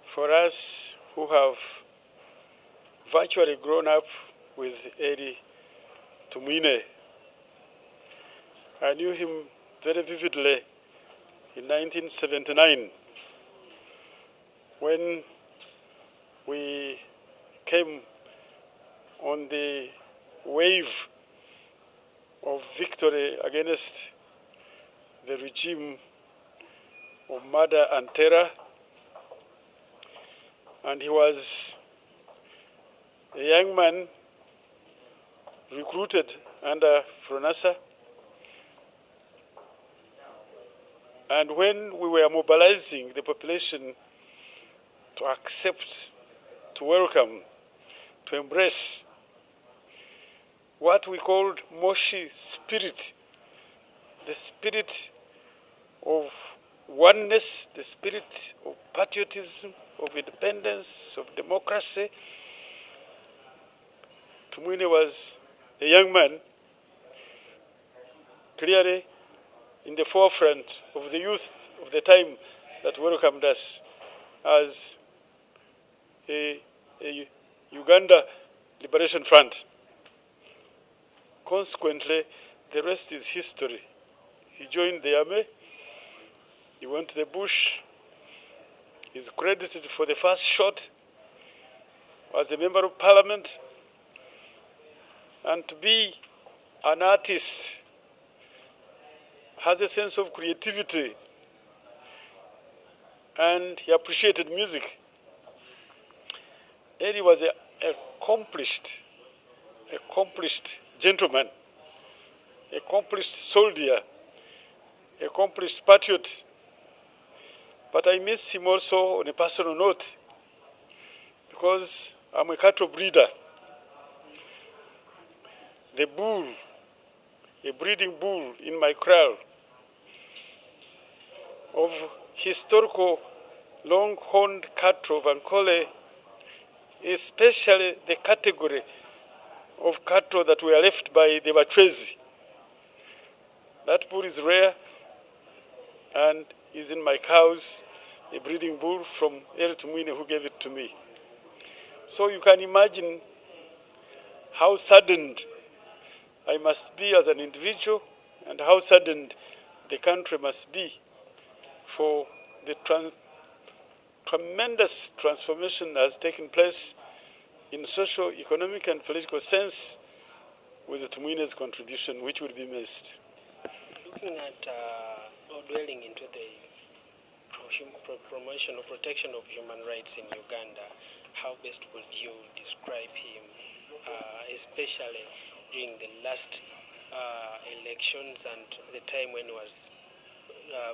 For us who have virtually grown up with Elly Tumwine, I knew him very vividly in 1979 when we came on the wave of victory against the regime of murder and terror. And he was a young man recruited under Fronasa. And when we were mobilizing the population to accept, to welcome, to embrace what we called Moshi spirit, the spirit of oneness, the spirit of patriotism, of independence, of democracy. Tumwine was a young man, clearly in the forefront of the youth of the time that welcomed us as a Uganda Liberation Front. Consequently, the rest is history. He joined the army, he went to the bush, he's credited for the first shot as a member of parliament, and to be an artist, has a sense of creativity, and he appreciated music. Elly was an accomplished gentleman, accomplished soldier, accomplished patriot. But I miss him also on a personal note because I'm a cattle breeder. The bull, a breeding bull in my kraal of historical long-horned cattle of Ankole, especially the category of cattle that were left by the Bachwezi. That bull is rare and is in my cows, a breeding bull from Elly Tumwine, who gave it to me. So you can imagine how saddened I must be as an individual and how saddened the country must be for the tremendous transformation that has taken place in social, economic, and political sense with the Tumwine's contribution, which will be missed. Looking at or dwelling into the promotion or protection of human rights in Uganda, how best would you describe him, especially during the last elections and the time when he was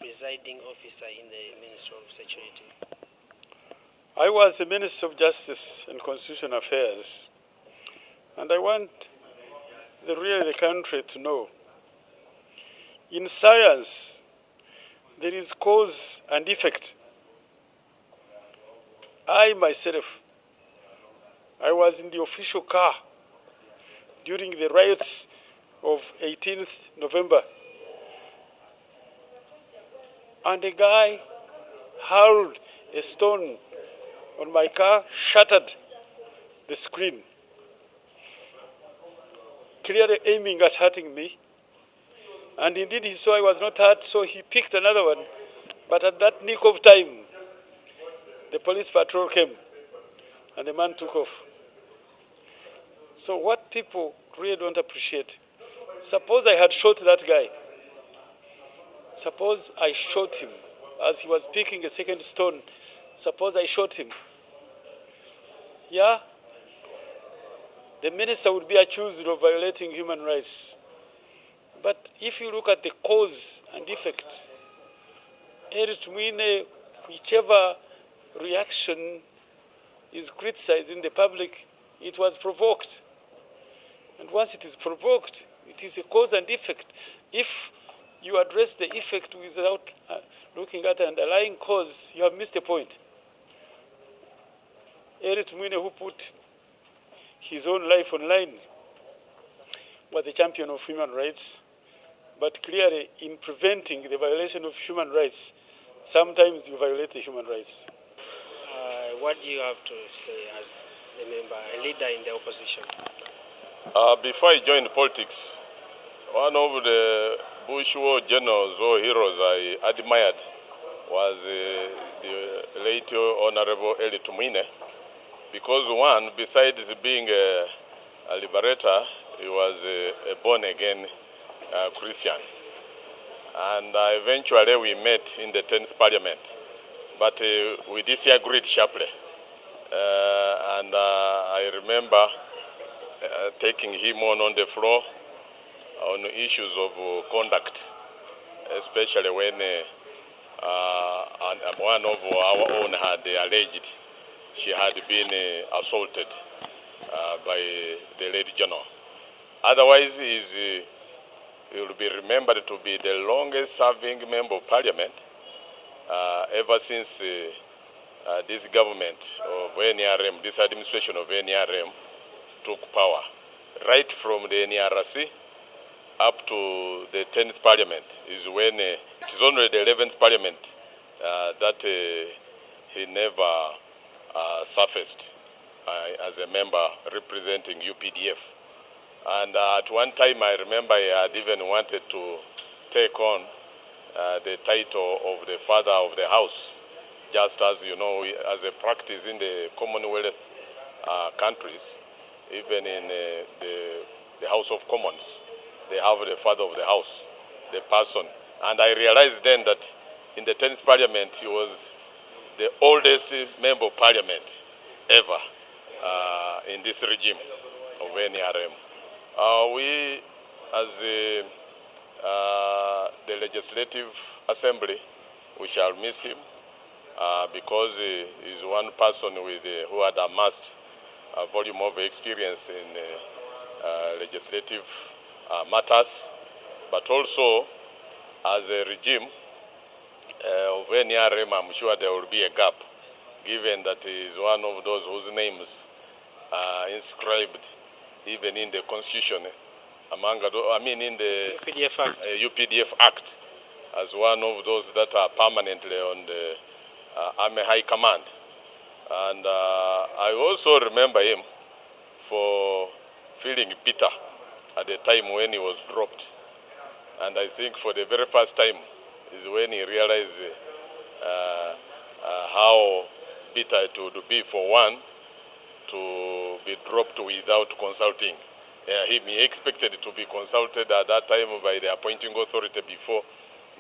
presiding officer in the Ministry of Security? I was the Minister of Justice and Constitutional Affairs, and I want the country to know, in science, there is cause and effect. I myself, I was in the official car during the riots of 18th November, and a guy hurled a stone on my car, shattered the screen, clearly aiming at hurting me. And indeed he saw I was not hurt, so he picked another one. But at that nick of time, the police patrol came and the man took off. So what people really don't appreciate, suppose I had shot that guy. Suppose I shot him as he was picking a second stone. Suppose I shot him. Yeah, the minister would be accused of violating human rights. But if you look at the cause and effect, Elly Tumwine, whichever reaction is criticized in the public, it was provoked. And once it is provoked, it is a cause and effect. If you address the effect without looking at the underlying cause, you have missed a point. Elly Tumwine, who put his own life on line, was the champion of human rights. But clearly, in preventing the violation of human rights, sometimes you violate the human rights. What do you have to say as the member, a leader in the opposition? Before I joined politics, one of the Bush War generals or heroes I admired was the late Honorable Elly Tumwine, because one, besides being a liberator, he was a born-again Christian. And eventually we met in the 10th Parliament, but we disagreed sharply. I remember taking him on the floor on issues of conduct, especially when one of our own had alleged she had been assaulted by the late general. Otherwise, he will be remembered to be the longest serving member of parliament ever since this government of NRM, this administration of NRM, took power. Right from the NRC up to the 10th parliament is when it is only the 11th parliament that he never surfaced as a member representing UPDF. And at one time I remember he had even wanted to take on the title of the father of the house, just as you know, as a practice in the Commonwealth countries, even in the House of Commons, they have the father of the house, the person. And I realized then that in the 10th parliament, he was the oldest member of parliament ever in this regime of NRM. We, as the Legislative Assembly, we shall miss him because he is one person with, who had amassed a volume of experience in legislative matters, but also as a regime of NRM, I'm sure there will be a gap, given that he is one of those whose names are inscribed even in the Constitution, in the UPDF Act, as one of those that are permanently on the Army High Command. And I also remember him for feeling bitter at the time when he was dropped. And I think for the very first time is when he realized how bitter it would be for one to be dropped without consulting him. He expected to be consulted at that time by the appointing authority before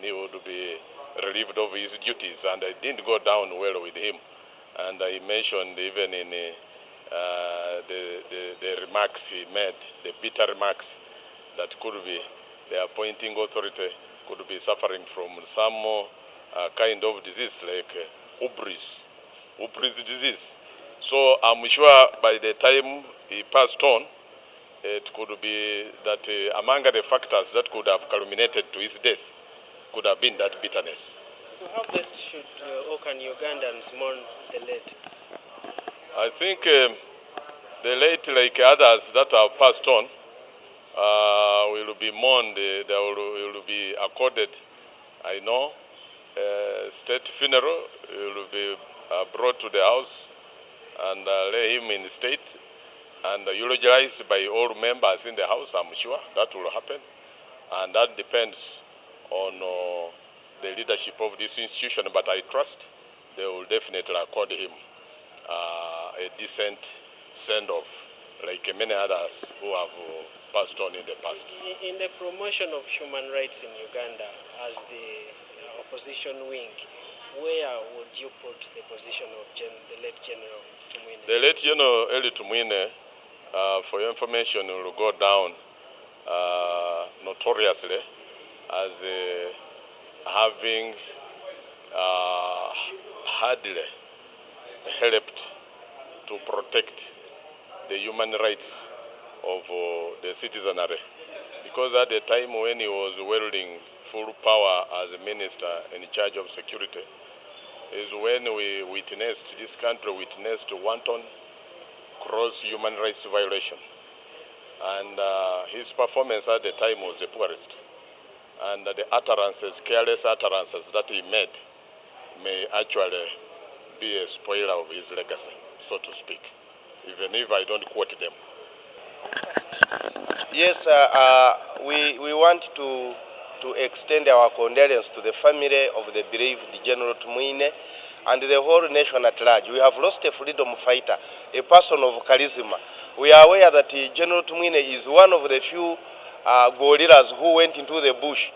he would be relieved of his duties, and it didn't go down well with him. And I mentioned even in the remarks he made, the bitter remarks, that could be the appointing authority could be suffering from some kind of disease like hubris disease. So I'm sure by the time he passed on, it could be that among the factors that could have culminated to his death could have been that bitterness. So how best should or can Ugandans mourn the late? I think the late, like others that have passed on, will be mourned. They will be accorded, I know, state funeral. Will be brought to the house and lay him in the state and eulogized by all members in the house. I'm sure that will happen, and that depends on the leadership of this institution, but I trust they will definitely accord him a decent send-off, like many others who have passed on in the past. In the promotion of human rights in Uganda as the opposition wing, where would you put the position of the late General Tumwine? The late General Elly Tumwine, for your information, will go down notoriously as having hardly helped to protect the human rights of the citizenry. Because at the time when he was wielding full power as a minister in charge of security, is when we witnessed, this country witnessed wanton gross human rights violation. And his performance at the time was the poorest. And the utterances, careless utterances that he made may actually be a spoiler of his legacy, so to speak, even if I don't quote them. Yes, we want to extend our condolence to the family of the bereaved General Tumwine and the whole nation at large. We have lost a freedom fighter, a person of charisma. We are aware that General Tumwine is one of the few guerrillas who went into the bush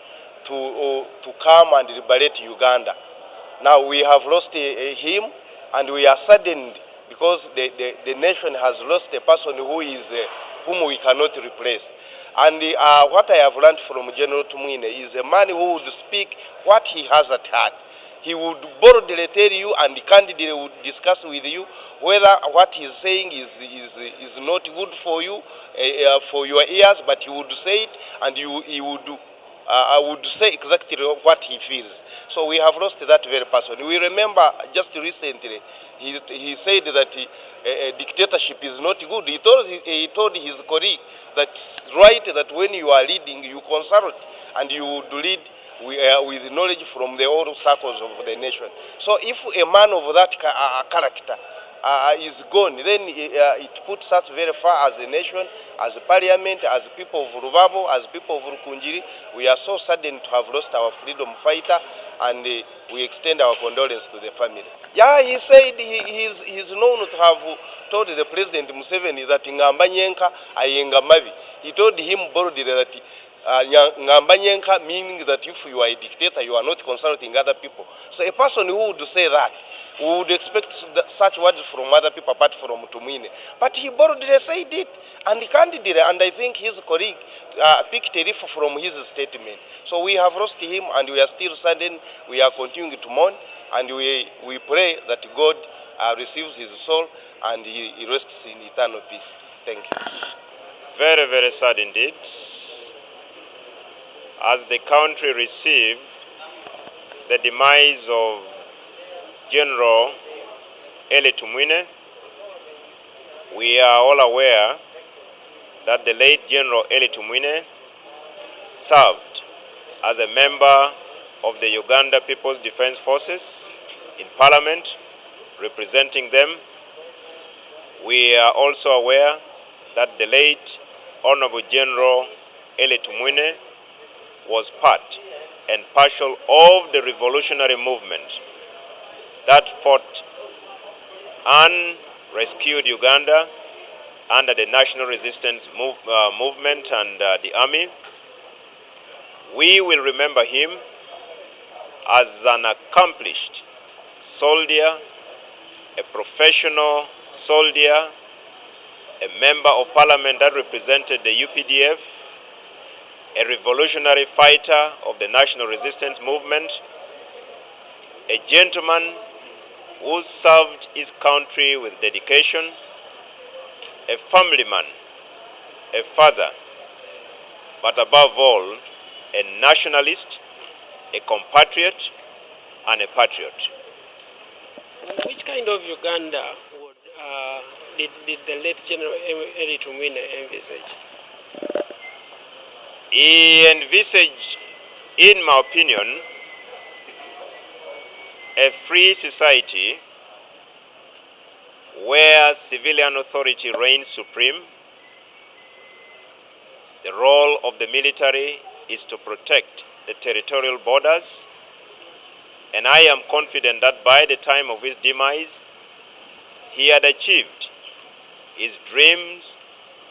to come and liberate Uganda. Now we have lost him, and we are saddened because the nation has lost a person who is whom we cannot replace. And what I have learned from General Tumwine is a man who would speak what he has at heart. He would boldly tell you and candidly would discuss with you whether what he's saying is not good for you, for your ears, but he would say it, and he would say exactly what he feels. So we have lost that very person. We remember just recently he said that dictatorship is not good. He told his colleague that it's right that when you are leading, you consult and you would lead with knowledge from the old circles of the nation. So if a man of that character is gone, then it puts us very far as a nation, as a parliament, as people of Rubabo, as people of Rukunjiri. We are so saddened to have lost our freedom fighter, and we extend our condolence to the family. Yeah, he said he's known to have told the President Museveni that Ngamba Nyenka ayenga mabi. He told him boldly that Ngamba Nyenka, meaning that if you are a dictator, you are not consulting other people. So a person who would say that, we would expect such words from other people apart from Tumwine. But he boldly said it, and candidly, and I think his colleague picked a riff from his statement. So we have lost him, and we are still saddened. We are continuing to mourn, and we pray that God receives his soul and he rests in eternal peace. Thank you. Very, very sad indeed. As the country received the demise of General Elly Tumwine, we are all aware that the late General Elly Tumwine served as a member of the Uganda People's Defense Forces in Parliament, representing them. We are also aware that the late Honorable General Elly Tumwine was part and partial of the revolutionary movement that fought and rescued Uganda under the National Resistance Movement and the army. We will remember him as an accomplished soldier, a professional soldier, a member of parliament that represented the UPDF, a revolutionary fighter of the National Resistance Movement, a gentleman who served his country with dedication, a family man, a father, but above all, a nationalist, a compatriot, and a patriot. Which kind of Uganda did the late General Elly Tumwine envisage? He envisaged, in my opinion, a free society where civilian authority reigns supreme. The role of the military is to protect the territorial borders, and I am confident that by the time of his demise, he had achieved his dreams,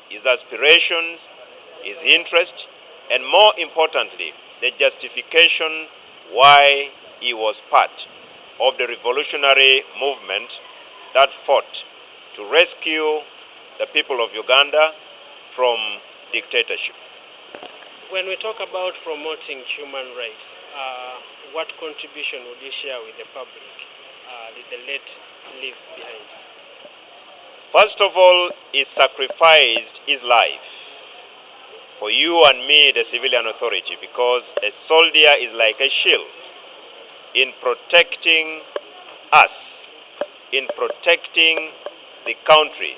his aspirations, his interest, and more importantly, the justification why he was part of the revolutionary movement that fought to rescue the people of Uganda from dictatorship. When we talk about promoting human rights, what contribution would you share with the public did the late leave behind? First of all, he sacrificed his life for you and me, the civilian authority, because a soldier is like a shield in protecting us, in protecting the country,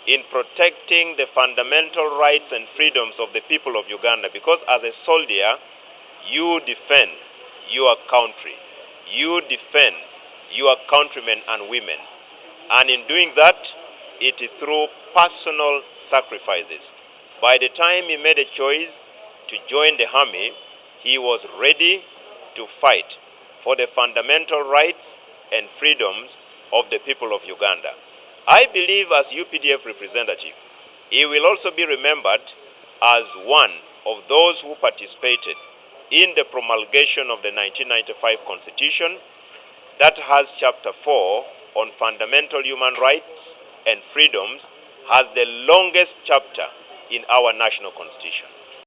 in protecting the fundamental rights and freedoms of the people of Uganda, because as a soldier, you defend your country, you defend your countrymen and women. And in doing that, it is through personal sacrifices. By the time he made a choice to join the army, he was ready to fight for the fundamental rights and freedoms of the people of Uganda. I believe as UPDF representative, he will also be remembered as one of those who participated in the promulgation of the 1995 Constitution that has Chapter 4 on fundamental human rights and freedoms as the longest chapter in our national constitution.